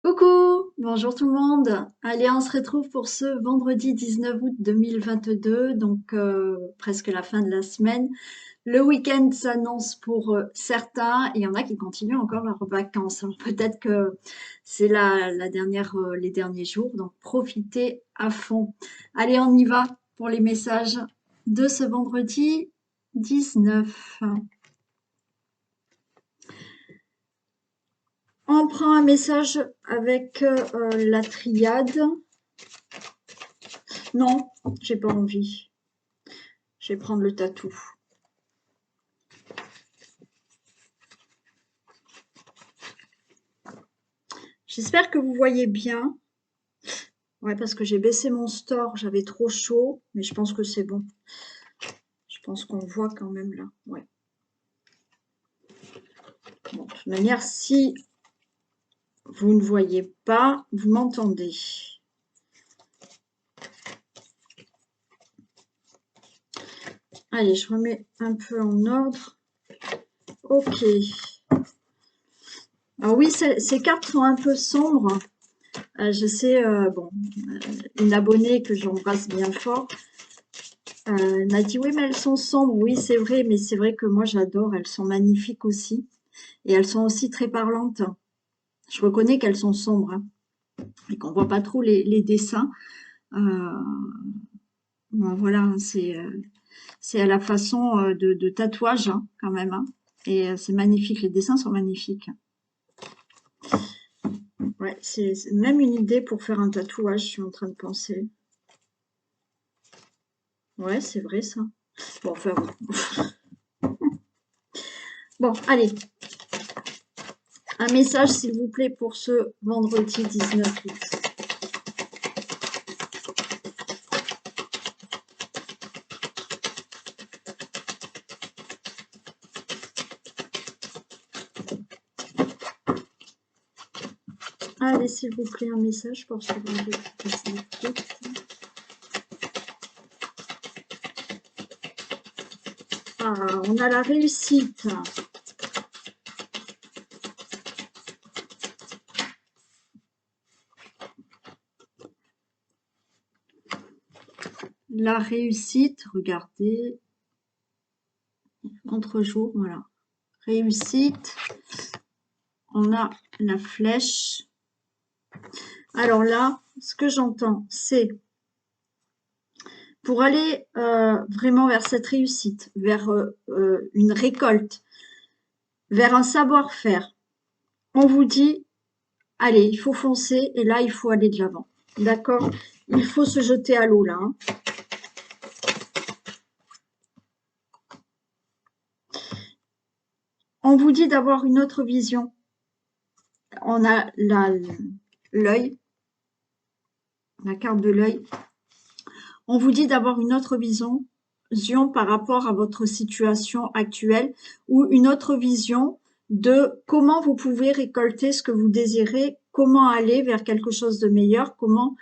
Coucou, bonjour tout le monde. Allez, on se retrouve pour ce vendredi 19 août 2022, donc presque la fin de la semaine. Le week-end s'annonce pour certains, et il y en a qui continuent encore leurs vacances. Alors peut-être que c'est la dernière, les derniers jours, donc profitez à fond. Allez, on y va pour les messages de ce vendredi 19. On prend un message avec la triade. Non, j'ai pas envie. Je vais prendre le tatou. J'espère que vous voyez bien. Ouais, parce que j'ai baissé mon store, j'avais trop chaud, mais je pense que c'est bon. Je pense qu'on voit quand même là. Ouais. Bon, de toute manière, si vous ne voyez pas, vous m'entendez. Allez, je remets un peu en ordre. Ok. Alors oui, ces cartes sont un peu sombres. Je sais, bon, une abonnée que j'embrasse bien fort m'a dit oui, mais elles sont sombres. Oui, c'est vrai, mais c'est vrai que moi j'adore. Elles sont magnifiques aussi. Et elles sont aussi très parlantes. Je reconnais qu'elles sont sombres hein, et qu'on voit pas trop les dessins. Bon, voilà, c'est à la façon de tatouage hein, quand même. Hein. Et c'est magnifique. Les dessins sont magnifiques. Ouais, c'est même une idée pour faire un tatouage, je suis en train de penser. Ouais, c'est vrai ça. Bon, enfin, bon, allez. Un message, s'il vous plaît, pour ce vendredi 19 août. Allez, s'il vous plaît, un message pour ce vendredi 19 août. Ah, on a la réussite. La réussite, regardez, contre-jour, voilà. Réussite, on a la flèche. Alors là, ce que j'entends, c'est pour aller vraiment vers cette réussite, vers une récolte, vers un savoir-faire, on vous dit, allez, il faut foncer et là, il faut aller de l'avant. D'accord? Il faut se jeter à l'eau là. Hein. On vous dit d'avoir une autre vision. On a l'œil, la carte de l'œil. On vous dit d'avoir une autre vision par rapport à votre situation actuelle ou une autre vision de comment vous pouvez récolter ce que vous désirez, comment aller vers quelque chose de meilleur, comment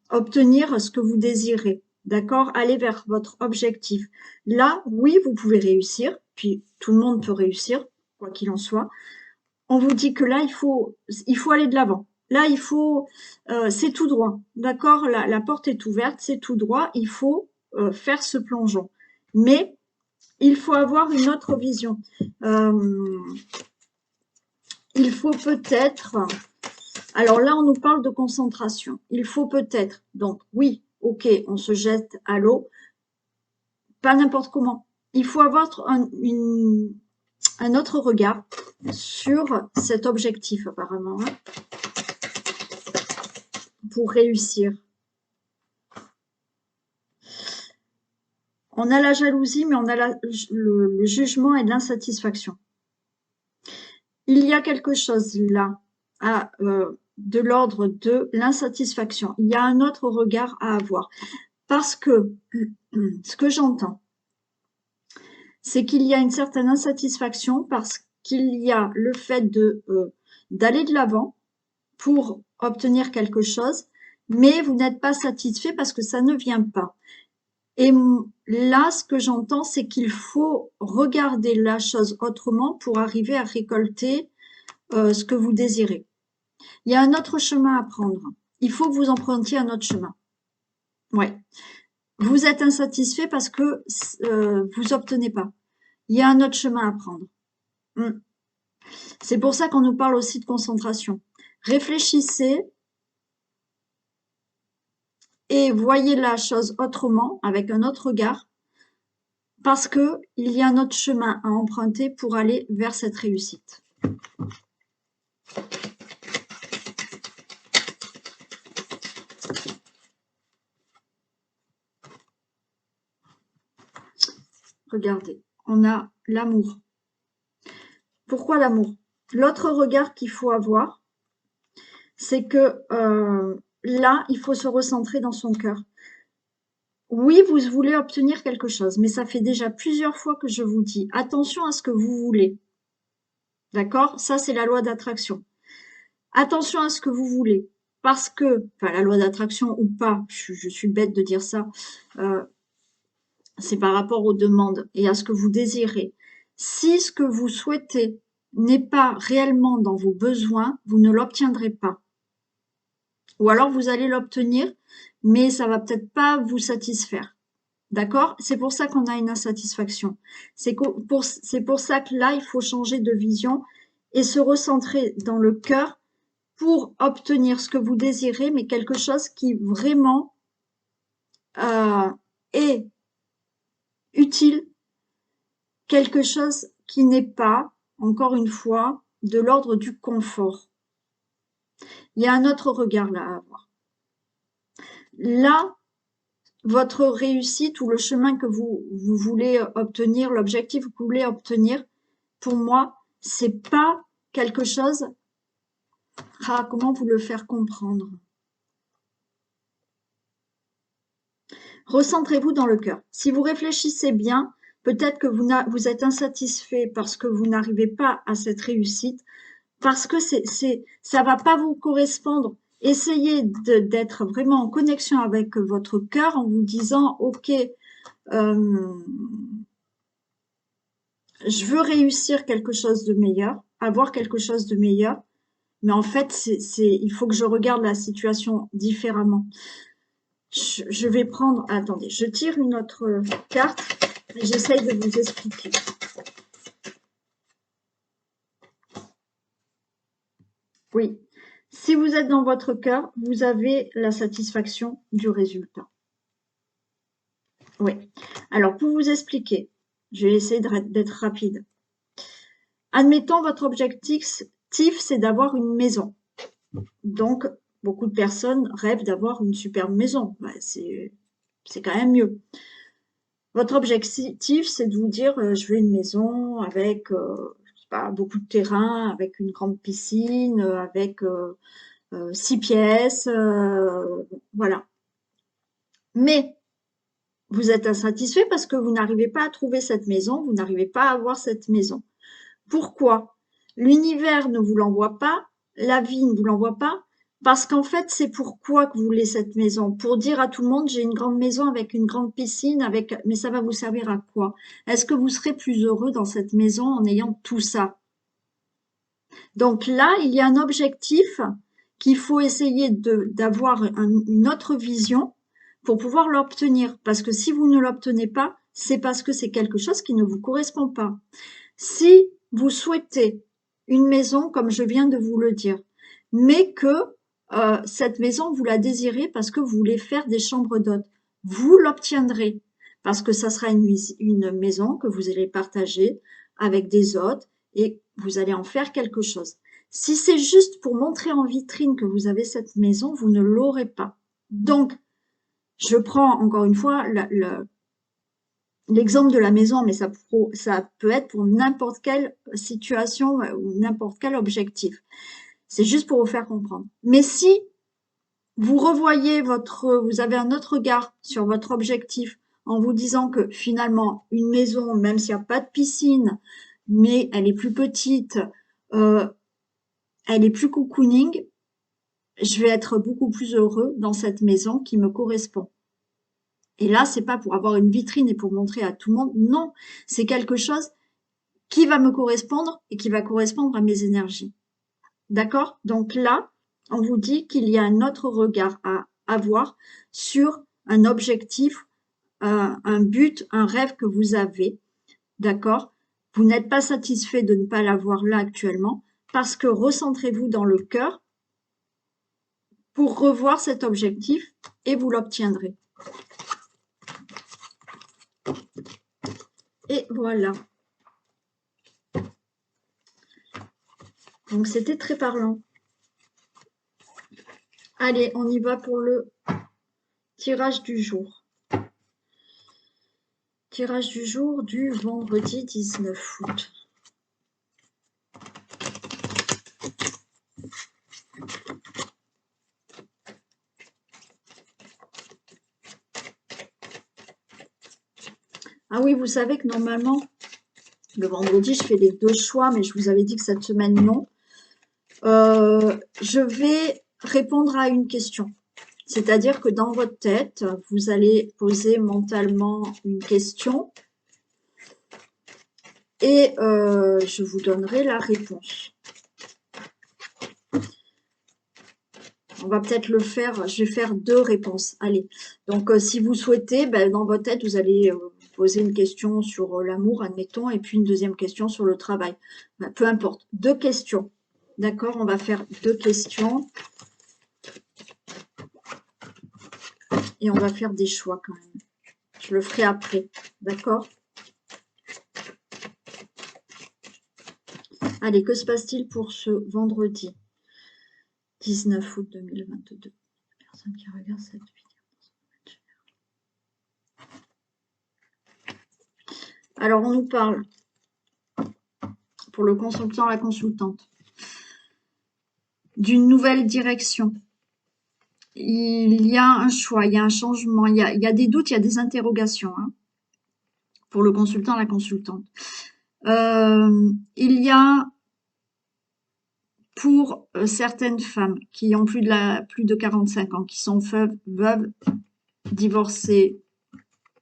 obtenir ce que vous désirez. D'accord? Aller vers votre objectif. Là, oui, vous pouvez réussir, puis tout le monde peut réussir, quoi qu'il en soit. On vous dit que là, il faut aller de l'avant. Là, il faut, c'est tout droit, d'accord? La porte est ouverte, c'est tout droit. Il faut faire ce plongeon. Mais il faut avoir une autre vision. Il faut peut-être, alors là, on nous parle de concentration. Il faut peut-être, donc oui, ok, on se jette à l'eau, pas n'importe comment. Il faut avoir un autre regard sur cet objectif, apparemment. Hein. Pour réussir. On a la jalousie, mais on a le jugement et l'insatisfaction. Il y a quelque chose là, de l'ordre de l'insatisfaction. Il y a un autre regard à avoir. Parce que ce que j'entends, c'est qu'il y a une certaine insatisfaction parce qu'il y a le fait d'aller de l'avant pour obtenir quelque chose, mais vous n'êtes pas satisfait parce que ça ne vient pas. Et là, ce que j'entends, c'est qu'il faut regarder la chose autrement pour arriver à récolter ce que vous désirez. Il y a un autre chemin à prendre. Il faut que vous empruntiez un autre chemin. Ouais. Vous êtes insatisfait parce que vous obtenez pas. Il y a un autre chemin à prendre. C'est pour ça qu'on nous parle aussi de concentration. Réfléchissez et voyez la chose autrement, avec un autre regard, parce que il y a un autre chemin à emprunter pour aller vers cette réussite. Regardez, on a l'amour. Pourquoi l'amour? L'autre regard qu'il faut avoir, c'est que là, il faut se recentrer dans son cœur. Oui, vous voulez obtenir quelque chose, mais ça fait déjà plusieurs fois que je vous dis, attention à ce que vous voulez. D'accord? Ça, c'est la loi d'attraction. Attention à ce que vous voulez. Parce que, enfin, la loi d'attraction ou pas, je suis bête de dire ça, c'est par rapport aux demandes et à ce que vous désirez. Si ce que vous souhaitez n'est pas réellement dans vos besoins, vous ne l'obtiendrez pas. Ou alors vous allez l'obtenir, mais ça va peut-être pas vous satisfaire. D'accord? C'est pour ça qu'on a une insatisfaction. C'est pour ça que là, il faut changer de vision et se recentrer dans le cœur pour obtenir ce que vous désirez, mais quelque chose qui vraiment est utile, quelque chose qui n'est pas, encore une fois, de l'ordre du confort. Il y a un autre regard là à avoir. Là, votre réussite ou le chemin que vous voulez obtenir, l'objectif que vous voulez obtenir, pour moi, c'est pas quelque chose. Ah, comment vous le faire comprendre? Recentrez-vous dans le cœur. Si vous réfléchissez bien, peut-être que vous êtes insatisfait parce que vous n'arrivez pas à cette réussite, parce que ça va pas vous correspondre. Essayez d'être vraiment en connexion avec votre cœur en vous disant, ok, je veux réussir quelque chose de meilleur, avoir quelque chose de meilleur, mais en fait, il faut que je regarde la situation différemment. Je vais prendre, attendez, je tire une autre carte et j'essaye de vous expliquer. Oui, si vous êtes dans votre cœur, vous avez la satisfaction du résultat. Oui, alors pour vous expliquer, je vais essayer d'être rapide. Admettons, votre objectif, c'est d'avoir une maison. Donc, beaucoup de personnes rêvent d'avoir une superbe maison. Ouais, c'est quand même mieux. Votre objectif, c'est de vous dire, je veux une maison avec, je sais pas, beaucoup de terrain, avec une grande piscine, avec 6 pièces, voilà. Mais vous êtes insatisfait parce que vous n'arrivez pas à trouver cette maison, vous n'arrivez pas à avoir cette maison. Pourquoi? L'univers ne vous l'envoie pas, la vie ne vous l'envoie pas, parce qu'en fait, c'est pourquoi que vous voulez cette maison. Pour dire à tout le monde, j'ai une grande maison avec une grande piscine, mais ça va vous servir à quoi? Est-ce que vous serez plus heureux dans cette maison en ayant tout ça? Donc là, il y a un objectif qu'il faut essayer d'avoir une autre vision pour pouvoir l'obtenir. Parce que si vous ne l'obtenez pas, c'est parce que c'est quelque chose qui ne vous correspond pas. Si vous souhaitez une maison, comme je viens de vous le dire, mais que cette maison, vous la désirez parce que vous voulez faire des chambres d'hôtes, vous l'obtiendrez parce que ça sera une maison que vous allez partager avec des hôtes et vous allez en faire quelque chose. Si c'est juste pour montrer en vitrine que vous avez cette maison, vous ne l'aurez pas. Donc, je prends encore une fois l'exemple de la maison, mais ça peut être pour n'importe quelle situation ou n'importe quel objectif. C'est juste pour vous faire comprendre. Mais si vous revoyez vous avez un autre regard sur votre objectif en vous disant que finalement, une maison, même s'il n'y a pas de piscine, mais elle est plus petite, elle est plus cocooning, je vais être beaucoup plus heureux dans cette maison qui me correspond. Et là, c'est pas pour avoir une vitrine et pour montrer à tout le monde. Non, c'est quelque chose qui va me correspondre et qui va correspondre à mes énergies. D'accord? Donc là, On vous dit qu'il y a un autre regard à avoir sur un objectif, un but, un rêve que vous avez, d'accord? Vous n'êtes pas satisfait de ne pas l'avoir là actuellement, parce que recentrez-vous dans le cœur pour revoir cet objectif et vous l'obtiendrez. Et voilà. Donc c'était très parlant. Allez, on y va pour le tirage du jour. Tirage du jour du vendredi 19 août. Ah oui, vous savez que normalement, le vendredi, je fais les 2 choix, mais je vous avais dit que cette semaine, non. Je vais répondre à une question. C'est-à-dire que dans votre tête, vous allez poser mentalement une question et je vous donnerai la réponse. On va peut-être le faire, je vais faire 2 réponses. Allez, donc si vous souhaitez, dans votre tête, vous allez poser une question sur l'amour, admettons, et puis une deuxième question sur le travail. Peu importe, 2 questions. D'accord, on va faire 2 questions. Et on va faire des choix quand même. Je le ferai après, d'accord? Allez, que se passe-t-il pour ce vendredi 19 août 2022? Personne qui regarde cette vidéo. Alors, on nous parle, pour le consultant, la consultante, d'une nouvelle direction. Il y a un choix, il y a un changement, il y a des doutes, il y a des interrogations, hein, pour le consultant, la consultante. Il y a pour certaines femmes qui ont plus de 45 ans, qui sont veuves, divorcées,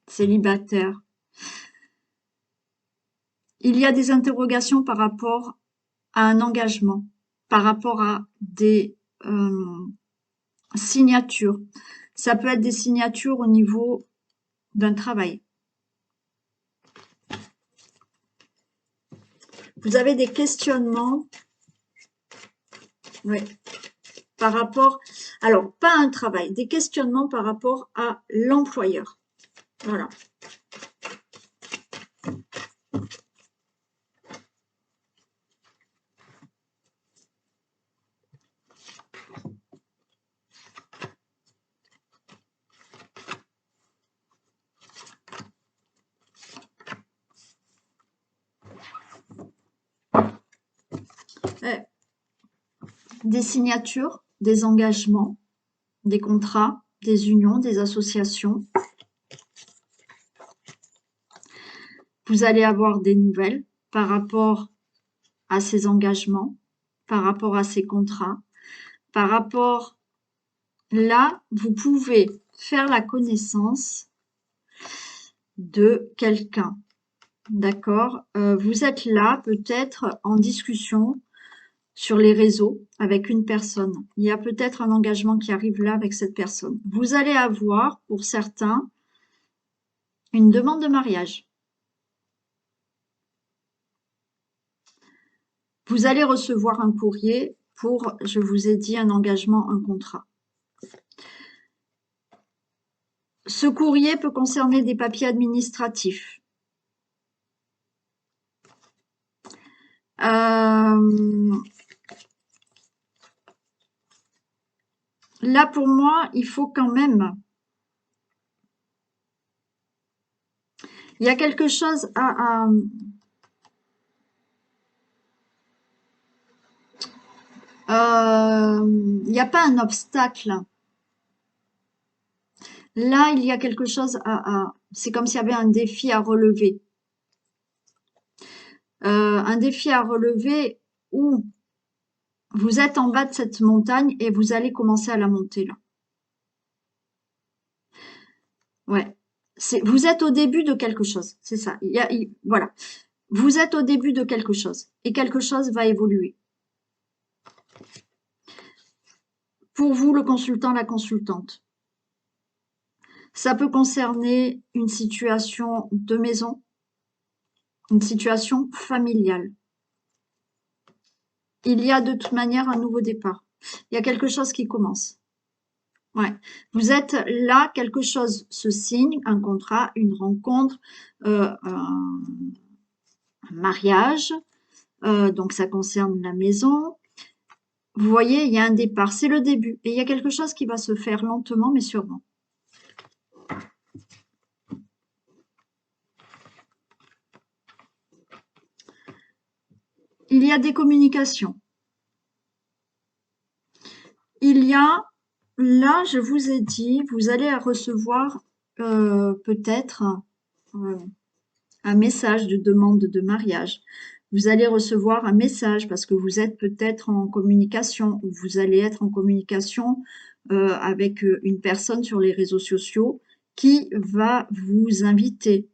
célibataires, il y a des interrogations par rapport à un engagement, par rapport à des signatures. Ça peut être des signatures au niveau d'un travail. Vous avez des questionnements, oui, par rapport, alors pas à un travail, des questionnements par rapport à l'employeur. Voilà. Des signatures, des engagements, des contrats, des unions, des associations. Vous allez avoir des nouvelles par rapport à ces engagements, par rapport à ces contrats, par rapport là, vous pouvez faire la connaissance de quelqu'un. D'accord? Vous êtes là peut-être en discussion sur les réseaux avec une personne. Il y a peut-être un engagement qui arrive là avec cette personne. Vous allez avoir, pour certains, une demande de mariage. Vous allez recevoir un courrier pour, je vous ai dit, un engagement, un contrat. Ce courrier peut concerner des papiers administratifs. Là, pour moi, il faut quand même... Il y a quelque chose à il n'y a pas un obstacle. Là, il y a quelque chose c'est comme s'il y avait un défi à relever. Un défi à relever où vous êtes en bas de cette montagne et vous allez commencer à la monter là. Ouais. Vous êtes au début de quelque chose, c'est ça. Voilà. Vous êtes au début de quelque chose et quelque chose va évoluer. pour vous, le consultant, la consultante. Ça peut concerner une situation de maison, une situation familiale. Il y a de toute manière un nouveau départ. Il y a quelque chose qui commence. Ouais. Vous êtes là, quelque chose se signe, un contrat, une rencontre, un mariage. Donc ça concerne la maison. Vous voyez, il y a un départ, c'est le début. Et il y a quelque chose qui va se faire lentement, mais sûrement. Il y a des communications. Il y a, là, je vous ai dit, vous allez recevoir peut-être un message de demande de mariage. Vous allez recevoir un message parce que vous êtes peut-être en communication ou vous allez être en communication avec une personne sur les réseaux sociaux qui va vous inviter.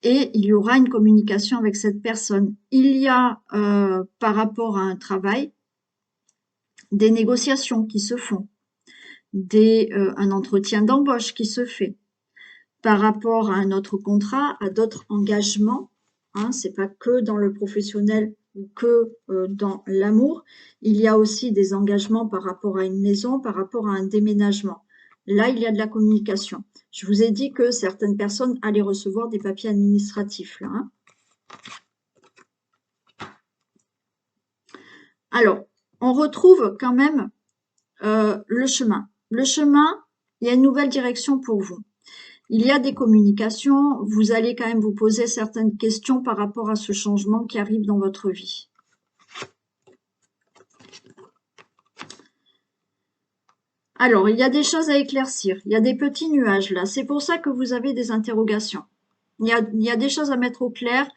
Et il y aura une communication avec cette personne. Il y a, par rapport à un travail, des négociations qui se font, un entretien d'embauche qui se fait. Par rapport à un autre contrat, à d'autres engagements, hein, c'est pas que dans le professionnel ou que dans l'amour, il y a aussi des engagements par rapport à une maison, par rapport à un déménagement. Là, il y a de la communication. Je vous ai dit que certaines personnes allaient recevoir des papiers administratifs. Là, hein. Alors, on retrouve quand même le chemin. Le chemin, il y a une nouvelle direction pour vous. Il y a des communications, vous allez quand même vous poser certaines questions par rapport à ce changement qui arrive dans votre vie. Alors, il y a des choses à éclaircir, il y a des petits nuages là, c'est pour ça que vous avez des interrogations. Il y a des choses à mettre au clair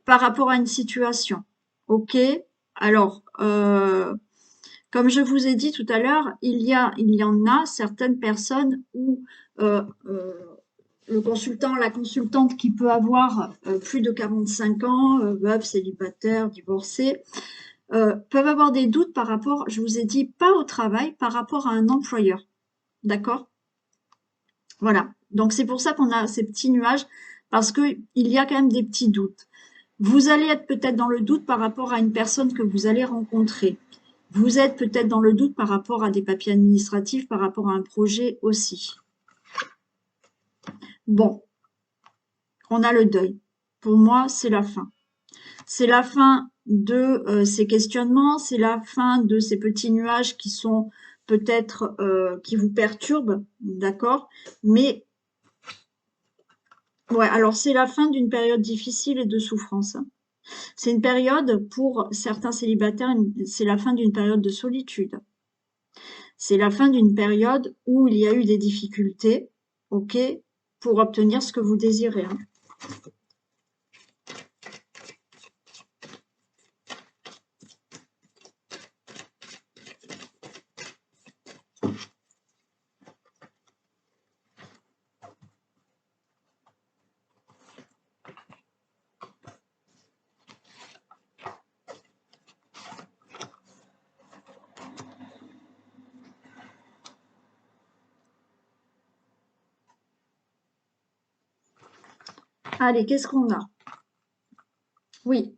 par rapport à une situation. Ok? Alors, comme je vous ai dit tout à l'heure, il y en a certaines personnes où le consultant, la consultante qui peut avoir plus de 45 ans, veuve, célibataire, divorcé, peuvent avoir des doutes par rapport, je vous ai dit, pas au travail, par rapport à un employeur. D'accord? Voilà. Donc c'est pour ça qu'on a ces petits nuages, parce qu'il y a quand même des petits doutes. Vous allez être peut-être dans le doute par rapport à une personne que vous allez rencontrer. Vous êtes peut-être dans le doute par rapport à des papiers administratifs, par rapport à un projet aussi. Bon, on a le deuil. Pour moi, c'est la fin. C'est la fin de ces questionnements, c'est la fin de ces petits nuages qui sont peut-être qui vous perturbent, d'accord? Mais ouais, alors c'est la fin d'une période difficile et de souffrance. C'est une période, pour certains célibataires, c'est la fin d'une période de solitude. C'est la fin d'une période où il y a eu des difficultés, ok, pour obtenir ce que vous désirez. Hein. Allez, qu'est-ce qu'on a? Oui,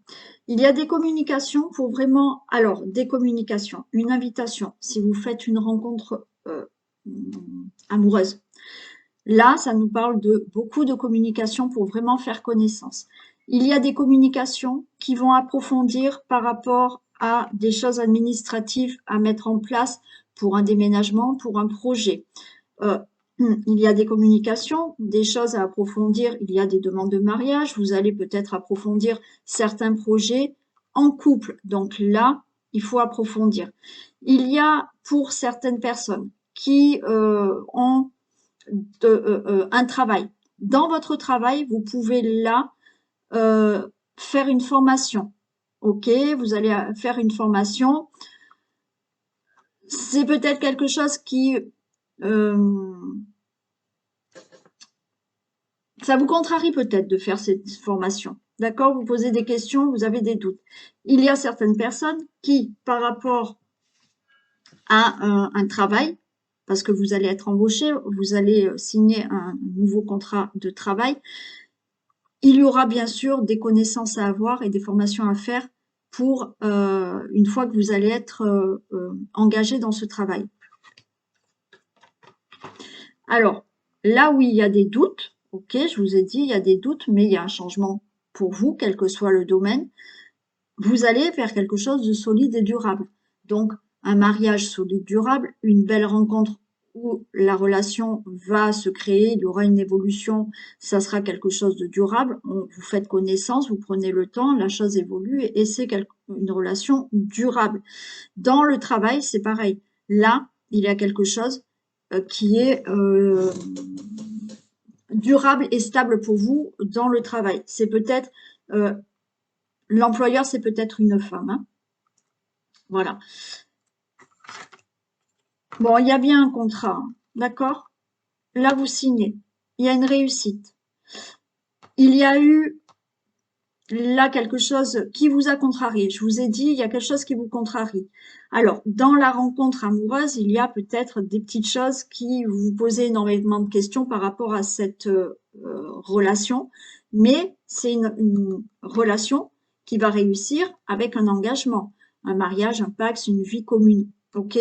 il y a des communications pour vraiment... Alors, des communications, une invitation, si vous faites une rencontre amoureuse. Là, ça nous parle de beaucoup de communications pour vraiment faire connaissance. Il y a des communications qui vont approfondir par rapport à des choses administratives à mettre en place pour un déménagement, pour un projet. Il y a des communications, des choses à approfondir, il y a des demandes de mariage, vous allez peut-être approfondir certains projets en couple. Donc là, il faut approfondir. Il y a pour certaines personnes qui ont un travail. Dans votre travail, vous pouvez là faire une formation. Ok, vous allez faire une formation. C'est peut-être quelque chose qui ça vous contrarie peut-être de faire cette formation. D'accord? Vous posez des questions, vous avez des doutes. Il y a certaines personnes qui, par rapport à un travail, parce que vous allez être embauché, vous allez signer un nouveau contrat de travail. Il y aura bien sûr des connaissances à avoir et des formations à faire pour une fois que vous allez être engagé dans ce travail. Alors, là où il y a des doutes, ok, je vous ai dit, il y a des doutes, mais il y a un changement pour vous, quel que soit le domaine. Vous allez faire quelque chose de solide et durable. Donc, un mariage solide, durable, une belle rencontre où la relation va se créer, il y aura une évolution, ça sera quelque chose de durable. Vous faites connaissance, vous prenez le temps, la chose évolue et c'est une relation durable. Dans le travail, c'est pareil. Là, il y a quelque chose qui est durable et stable pour vous dans le travail. C'est peut-être l'employeur, c'est peut-être une femme. Hein. Voilà. Bon, il y a bien un contrat, hein, d'accord? Là, vous signez. Il y a une réussite. Il y a eu là quelque chose qui vous a contrarié. Je vous ai dit, il y a quelque chose qui vous contrarie. Alors, dans la rencontre amoureuse, il y a peut-être des petites choses qui vous posent énormément de questions par rapport à cette relation, mais c'est une relation qui va réussir avec un engagement, un mariage, un pacte, une vie commune. Ok?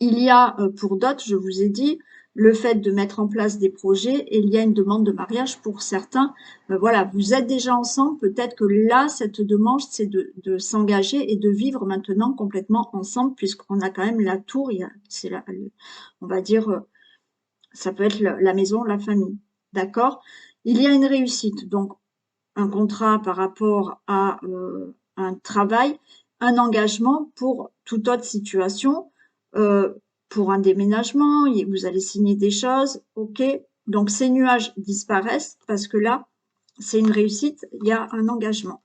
Il y a pour d'autres, je vous ai dit, le fait de mettre en place des projets et il y a une demande de mariage pour certains. Voilà, vous êtes déjà ensemble, peut-être que là, cette demande, c'est de s'engager et de vivre maintenant complètement ensemble puisqu'on a quand même la tour, c'est on va dire, ça peut être la maison, la famille. D'accord? Il y a une réussite, donc un contrat par rapport à un travail, un engagement pour toute autre situation, pour un déménagement, vous allez signer des choses, ok. Donc ces nuages disparaissent parce que là, c'est une réussite, il y a un engagement.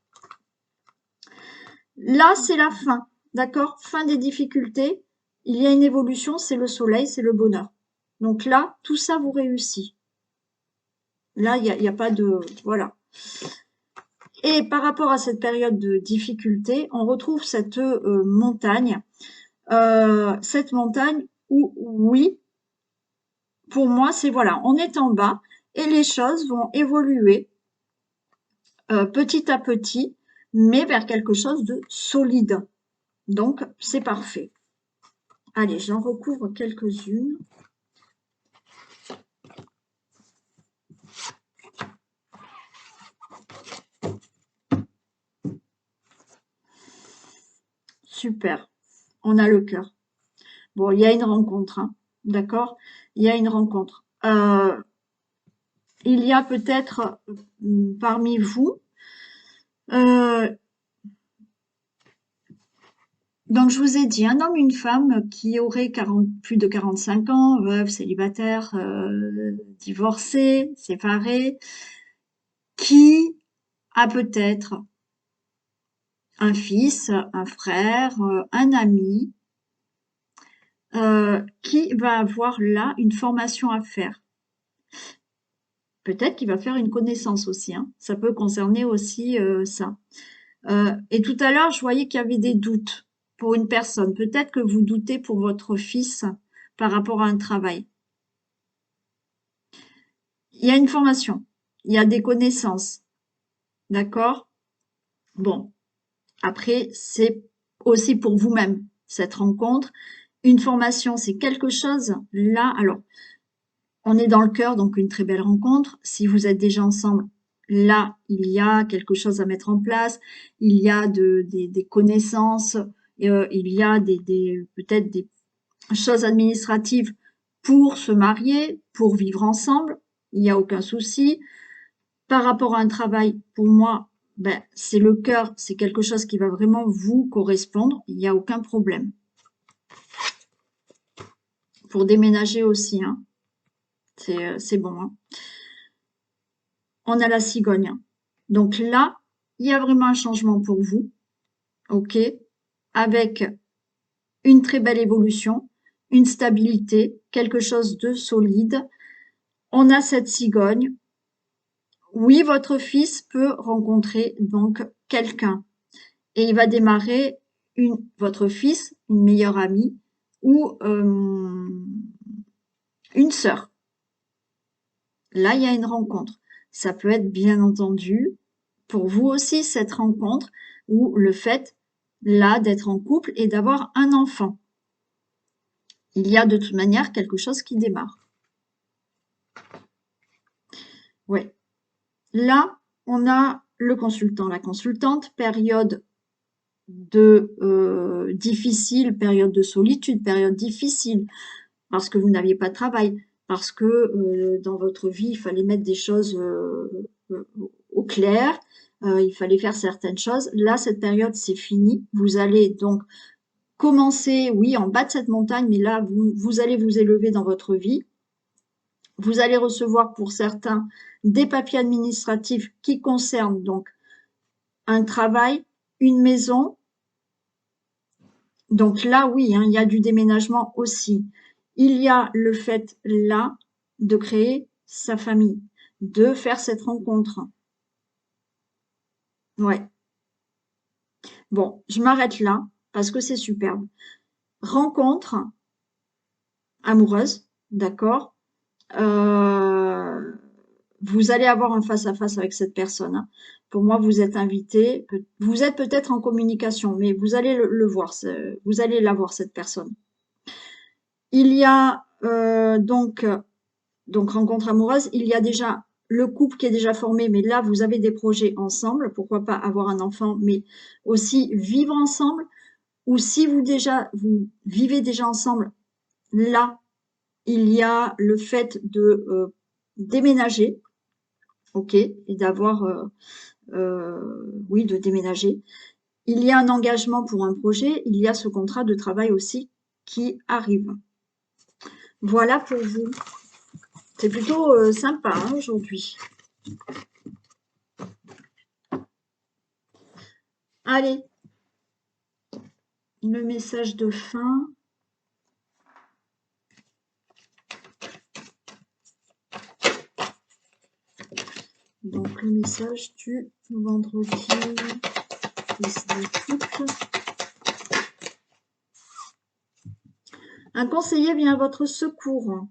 Là, c'est la fin, d'accord? Fin des difficultés, il y a une évolution, c'est le soleil, c'est le bonheur. Donc là, tout ça vous réussit. Là, il y a pas de... Voilà. Et par rapport à cette période de difficulté, on retrouve cette montagne où, oui, pour moi, c'est voilà, on est en bas et les choses vont évoluer petit à petit, mais vers quelque chose de solide. Donc, c'est parfait. Allez, j'en recouvre quelques-unes. Super. On a le cœur. Bon, il y a une rencontre, hein, d'accord? Il y a une rencontre. Il y a peut-être parmi vous donc je vous ai dit un homme, une femme qui aurait plus de 45 ans, veuve, célibataire, divorcé, séparé, qui a peut-être un fils, un frère, un ami, qui va avoir là une formation à faire. Peut-être qu'il va faire une connaissance aussi, hein. Ça peut concerner aussi ça. Et tout à l'heure, je voyais qu'il y avait des doutes pour une personne. Peut-être que vous doutez pour votre fils par rapport à un travail. Il y a une formation, il y a des connaissances, d'accord? Bon, après, c'est aussi pour vous-même, cette rencontre. Une formation, c'est quelque chose, là, alors, on est dans le cœur, donc une très belle rencontre. Si vous êtes déjà ensemble, là, il y a quelque chose à mettre en place, il y a des connaissances, il y a peut-être des choses administratives pour se marier, pour vivre ensemble, il n'y a aucun souci. Par rapport à un travail, pour moi, ben, c'est le cœur, c'est quelque chose qui va vraiment vous correspondre, il n'y a aucun problème. Pour déménager aussi, hein, c'est bon. Hein. On a la cigogne. Donc là, il y a vraiment un changement pour vous, ok, avec une très belle évolution, une stabilité, quelque chose de solide. On a cette cigogne. Oui, votre fils peut rencontrer donc quelqu'un et il va démarrer votre fils, une meilleure amie ou une sœur. Là, il y a une rencontre. Ça peut être bien entendu pour vous aussi cette rencontre ou le fait là d'être en couple et d'avoir un enfant. Il y a de toute manière quelque chose qui démarre. Ouais. Là, on a le consultant, la consultante, période de difficile, période de solitude, période difficile, parce que vous n'aviez pas de travail, parce que dans votre vie, il fallait mettre des choses au clair, il fallait faire certaines choses. Là, cette période, c'est fini. Vous allez donc commencer, oui, en bas de cette montagne, mais là, vous allez vous élever dans votre vie. Vous allez recevoir pour certains des papiers administratifs qui concernent donc un travail, une maison. Donc là, oui, hein, il y a du déménagement aussi. Il y a le fait là de créer sa famille, de faire cette rencontre. Ouais. Bon, je m'arrête là parce que c'est superbe. Rencontre amoureuse, d'accord. Vous allez avoir un face-à-face avec cette personne, hein. Pour moi, vous êtes invité. Vous êtes peut-être en communication, mais vous allez le voir. Vous allez la voir, cette personne. Il y a donc rencontre amoureuse. Il y a déjà le couple qui est déjà formé, mais là, vous avez des projets ensemble. Pourquoi pas avoir un enfant, mais aussi vivre ensemble. Ou si vous vivez déjà ensemble, là, il y a le fait de déménager, ok, et d'avoir, oui, de déménager. Il y a un engagement pour un projet, il y a ce contrat de travail aussi qui arrive. Voilà pour vous. C'est plutôt sympa hein, aujourd'hui. Allez, le message de fin. Donc le message du vendredi 19 août. Un conseiller vient à votre secours.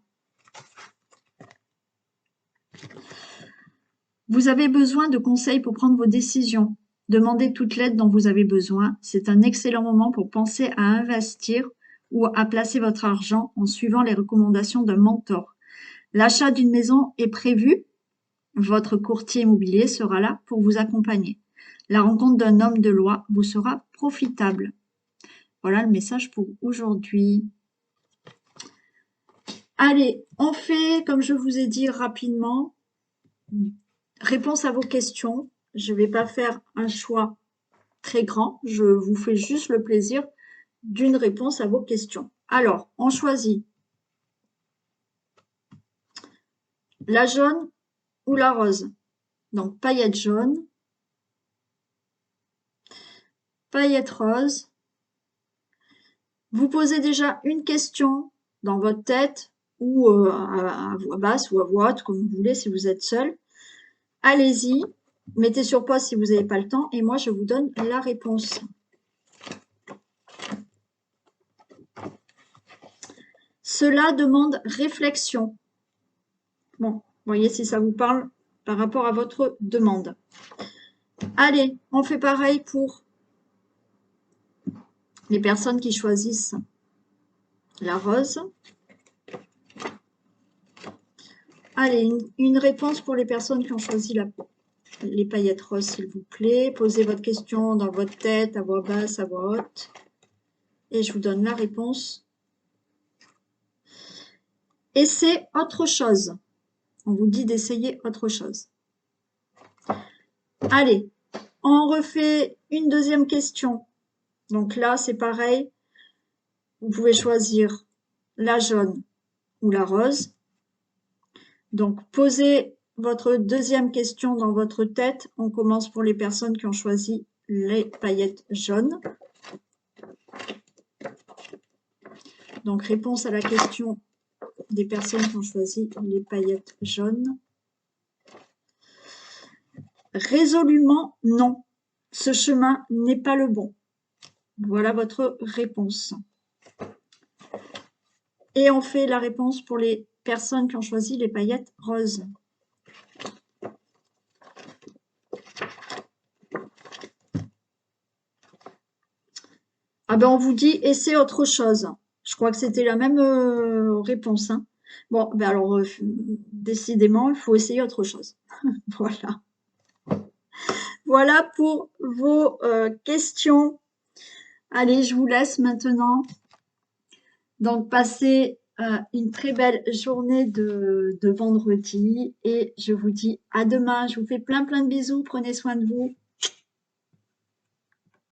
Vous avez besoin de conseils pour prendre vos décisions. Demandez toute l'aide dont vous avez besoin. C'est un excellent moment pour penser à investir ou à placer votre argent en suivant les recommandations d'un mentor. L'achat d'une maison est prévu. Votre courtier immobilier sera là pour vous accompagner. La rencontre d'un homme de loi vous sera profitable. Voilà le message pour aujourd'hui. Allez, on fait, comme je vous ai dit rapidement, réponse à vos questions. Je ne vais pas faire un choix très grand. Je vous fais juste le plaisir d'une réponse à vos questions. Alors, on choisit la jaune ou la rose. Donc, paillette jaune, paillette rose. Vous posez déjà une question dans votre tête ou à voix basse ou à voix haute, comme vous voulez, si vous êtes seul. Allez-y, mettez sur pause si vous n'avez pas le temps et moi, je vous donne la réponse. Cela demande réflexion. Bon, voyez si ça vous parle par rapport à votre demande. Allez, on fait pareil pour les personnes qui choisissent la rose. Allez, une réponse pour les personnes qui ont choisi les paillettes roses, s'il vous plaît. Posez votre question dans votre tête, à voix basse, à voix haute. Et je vous donne la réponse. Et c'est autre chose. On vous dit d'essayer autre chose. Allez, on refait une deuxième question. Donc là, c'est pareil. Vous pouvez choisir la jaune ou la rose. Donc, posez votre deuxième question dans votre tête. On commence pour les personnes qui ont choisi les paillettes jaunes. Donc, réponse à la question des personnes qui ont choisi les paillettes jaunes. Résolument, non. Ce chemin n'est pas le bon. Voilà votre réponse. Et on fait la réponse pour les personnes qui ont choisi les paillettes roses. Ah ben on vous dit et c'est autre chose. Je crois que c'était la même réponse. Hein. Bon, ben alors décidément, il faut essayer autre chose. Voilà. Voilà pour vos questions. Allez, je vous laisse maintenant. Donc, passez une très belle journée de vendredi et je vous dis à demain. Je vous fais plein de bisous. Prenez soin de vous.